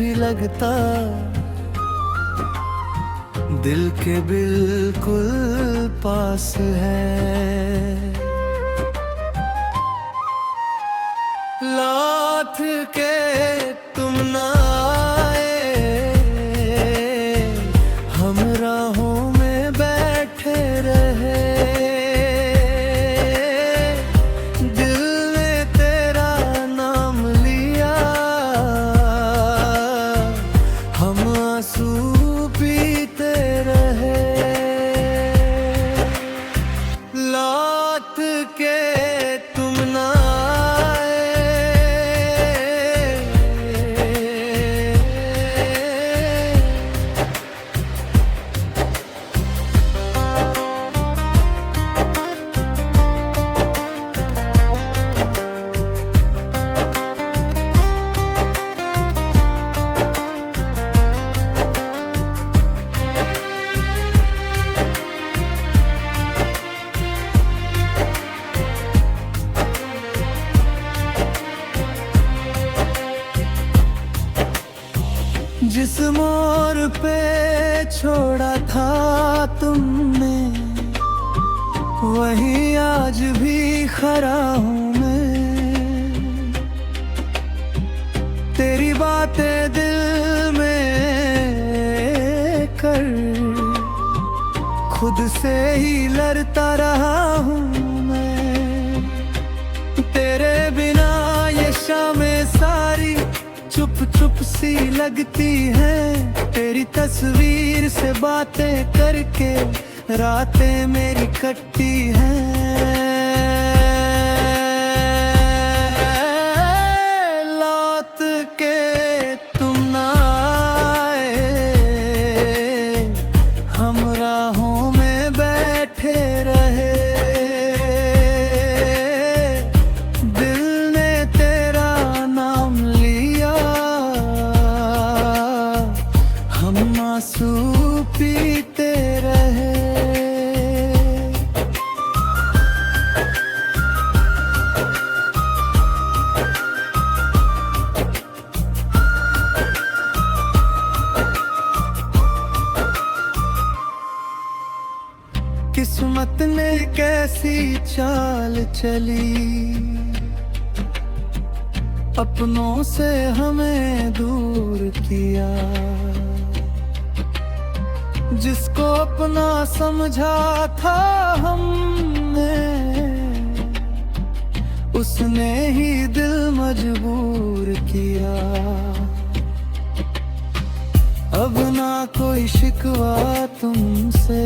भी लगता, दिल के बिल्कुल पास है। लाथ के तुम ना आए, हम राहों में बैठे रहे। दिल ने तेरा नाम लिया, हम आंसू पीते रहे। लात के तुम ना जिस मोड़ पे छोड़ा था तुमने, वहीं आज भी खड़ा हूँ मैं। तेरी बातें दिल में कर खुद से ही लड़ता रहा हूँ मैं। तेरे बिना ये शामें सारी चुप चुप सी लगती है। तेरी तस्वीर से बातें करके रातें मेरी कटती हैं। लौट के तुम ना आए, हम राहों में बैठे रहे। दिल ने तेरा नाम लिया, हम आंसू पीते रहे। किस्मत ने कैसी चाल चली, अपनों से हमें दूर किया। जिसको अपना समझा था हमने, उसने ही दिल मजबूर किया। अब ना कोई शिकवा तुमसे,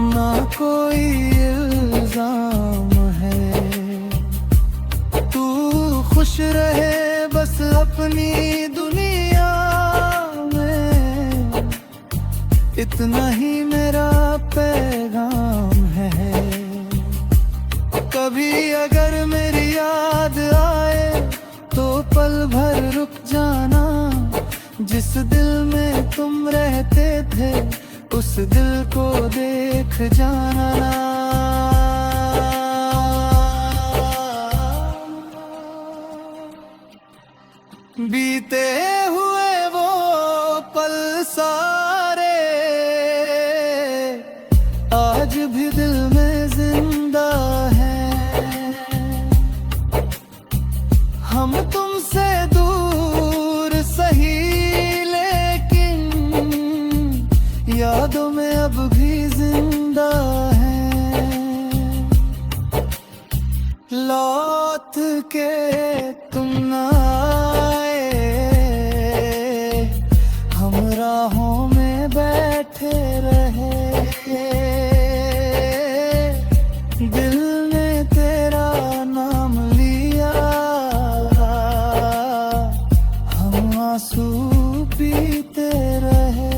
ना कोई इल्जाम है। तू खुश रहे बस अपनी दुनिया में, इतना ही मेरा पैगाम है। कभी अगर मेरी याद आए तो पल भर रुक जाना। जिस दिल में तुम रहते थे, उस दिल को देख जाना। बीते हुए वो पल सारे आज भी दिल में जिंदा हैं। हम तुमसे दूर सही, लेकिन यादों में अब भी जिंदा है। लौट के तुम ना आए, हम राहों में बैठे रहे। दिल ने तेरा नाम लिया, हम आंसू पीते रहे।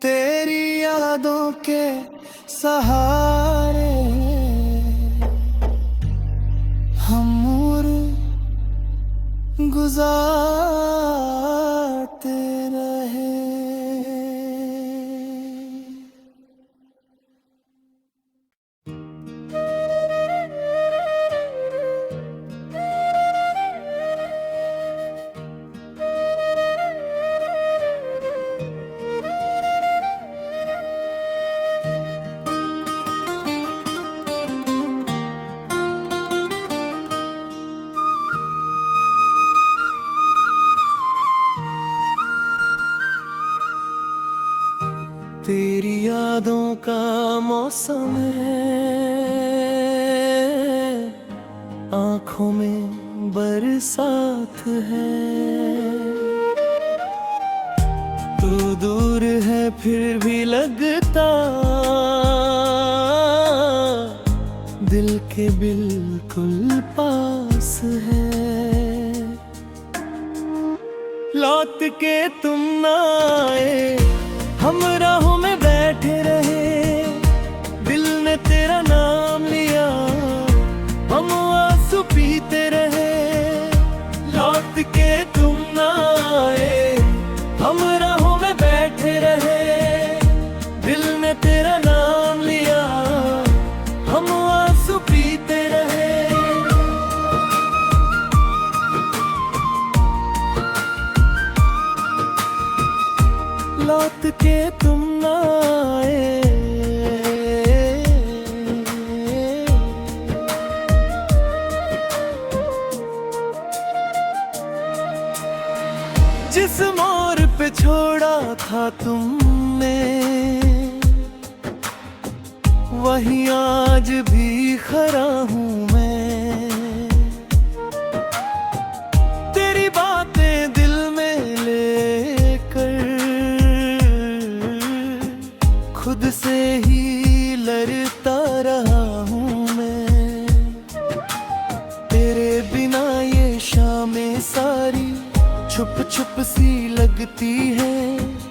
तेरी यादों के सहारे हम उम्र गुजारते रहे। तेरी यादों का मौसम है, आंखों में बरसात है। तू दूर है फिर भी लगता दिल के बिल्कुल पास है। लौट के तुम ना आए, हम राहों में बैठे रहे, दिल ने तेरा नाम लिया, हम आंसू पीते रहे। लौट के तुम ना आए, हम राहों में बैठे रहे, दिल ने तेरा नाम लिया, हम आंसू पीते रहे। लौट के तुम ना आए। जिस मोड़ पे छोड़ा था तुमने, वहीं आज भी खड़ा हूँ मैं। तेरी बातें दिल में लेकर खुद से ही लड़ता रहा हूँ मैं। तेरे बिना ये शामें सारी छुप छुप सी लगती है।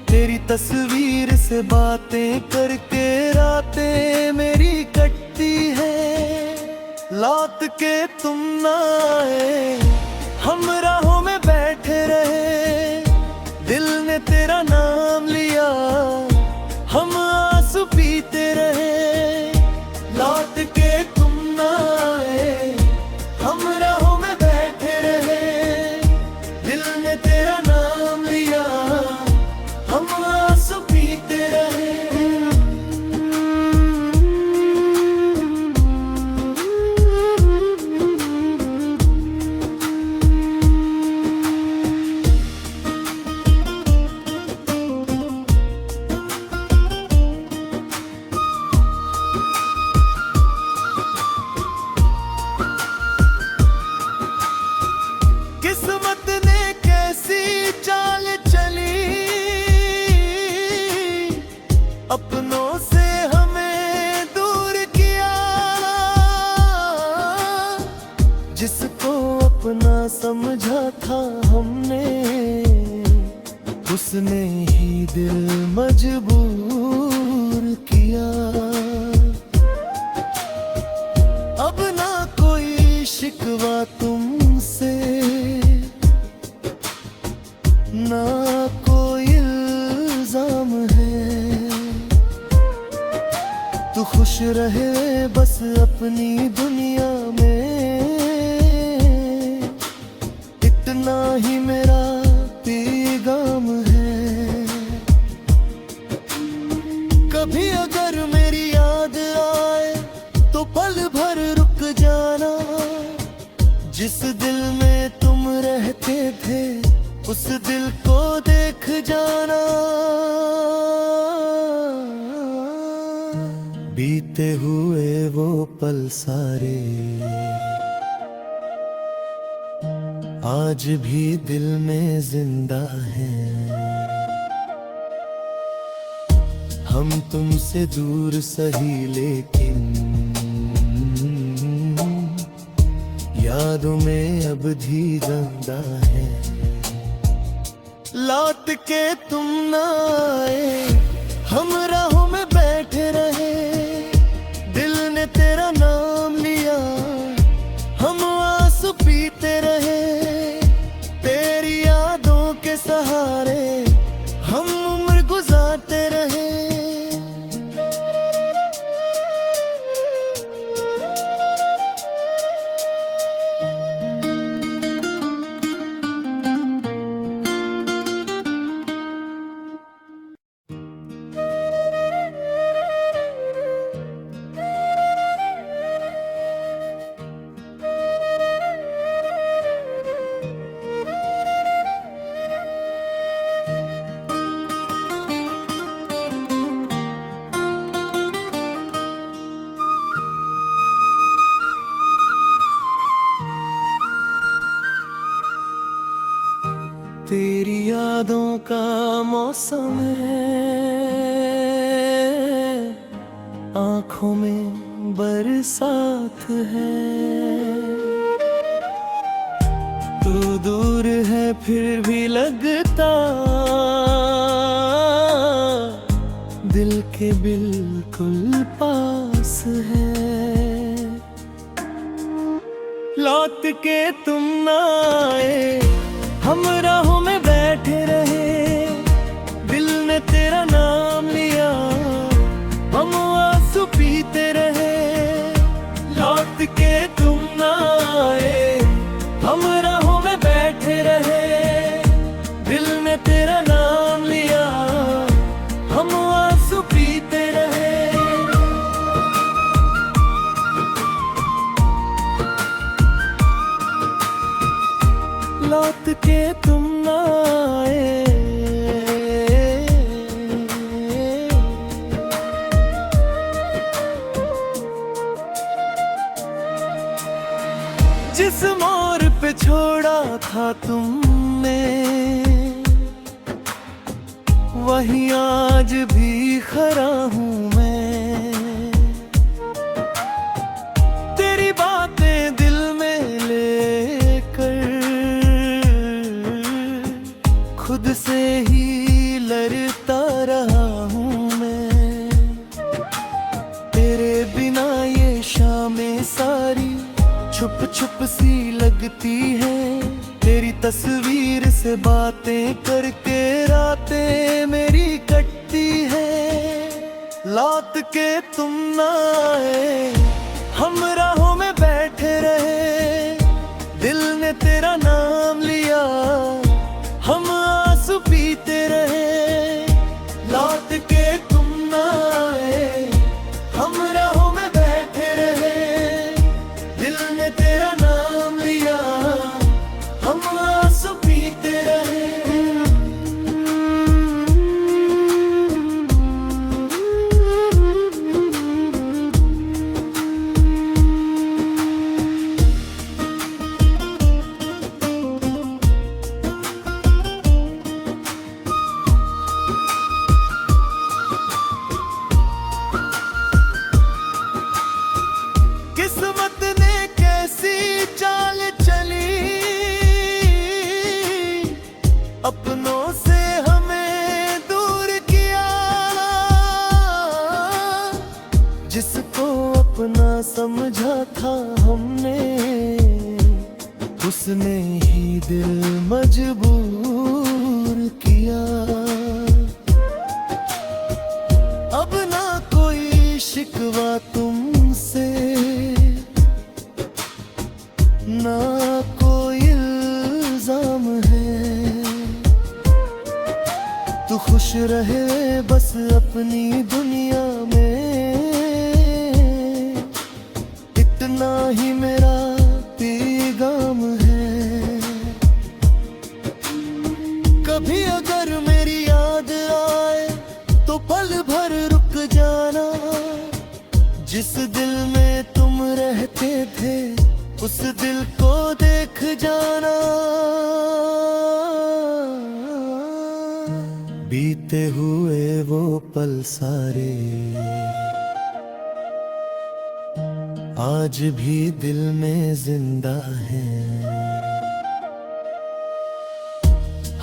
तेरी तस्वीर से बातें करके रातें मेरी कटती है। लौट के तुम ना आए, हम राहों में बैठे रहे, दिल ने तेरा नाम लिया, हम आंसू पीते रहे। लौट के तुम ना आए, हम राहों में बैठे रहे, दिल ने तेरा नाम लिया, हम आंसू पीते रहे। किस्मत ने कैसी चाल चली, अपनों से हमें दूर किया। जिसको अपना समझा था हमने, उसने ही दिल मजबूर किया। अब ना कोई शिकवा तुमसे, ना कोई इल्जाम है। तू खुश रहे बस अपनी दुनिया में, इतना ही मेरा पैगाम है। कभी अगर मेरी याद आए तो पल भर रुक जाना। जिस दिल में तुम रहते थे, उस दिल को देख जाना। बीते हुए वो पल सारे आज भी दिल में जिंदा हैं। हम तुमसे दूर सही लेकिन यादों में अब भी जिंदा है। लौट के तुम ना आए, हम राहों में बैठे रहे, दिल ने तेरा नाम लिया, हम आंसू पीते रहे। तेरी यादों के सहारे हम उम्र गुजारते रहे। तेरी यादों का मौसम है, आँखों में बरसात है। तू दूर है फिर भी लगता दिल के बिल्कुल पास है। लौट के तुम ना आए, हम राहों में बैठे रहे, दिल ने तेरा नाम लिया, हम आंसू पीते रहे। लौट के तुम ना आए, हम राहों में बैठे रहे, दिल ने तेरा नाम लिया, हम आंसू पीते रहे। लौट के तुम ना आए। जिस मोड़ पे छोड़ा था तुमने, वहीं आज भी खड़ा हूँ मैं। तेरी बातें दिल में लेकर खुद से ही लड़ता रहा हूँ मैं। तेरे बिना ये शामें सारी छुप छुप सी लगती है, तेरी तस्वीर से बातें करके रातें मेरी कटती है। लौट के तुम ना आए, हम राहों में बैठे रहे, दिल ने तेरा नाम लिया, हम आंसू पीते रहे। लौट के तुम ना आए, हम राहों में बैठे रहे, दिल ने तेरा नाम लिया, हम आंसू पीते रहे। किस्मत ने कैसी चाल चली, अपनों से हमें दूर किया। जिसको अपना समझा था हमने, उसने ही दिल मजबूर किया। अब ना कोई शिकवा तुमसे, ना कोई इल्जाम है। तू खुश रहे बस अपनी दुनिया में, इतना ही मेरा पैगाम है। कभी अगर मेरी याद आए तो पल भर रुक जाना। जिस दिल में तुम रहते थे, उस दिल को देख जाना। बीते हुए वो पल सारे आज भी दिल में जिंदा हैं।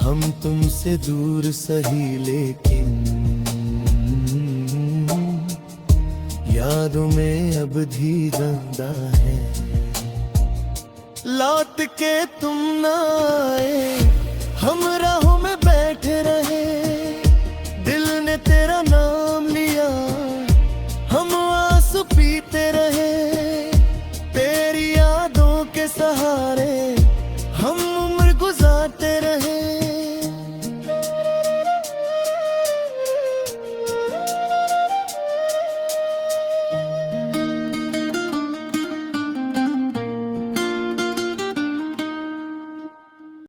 हम तुमसे दूर सही लेकिन यादों में अब भी जिंदा है। लौट के तुम ना आए, हम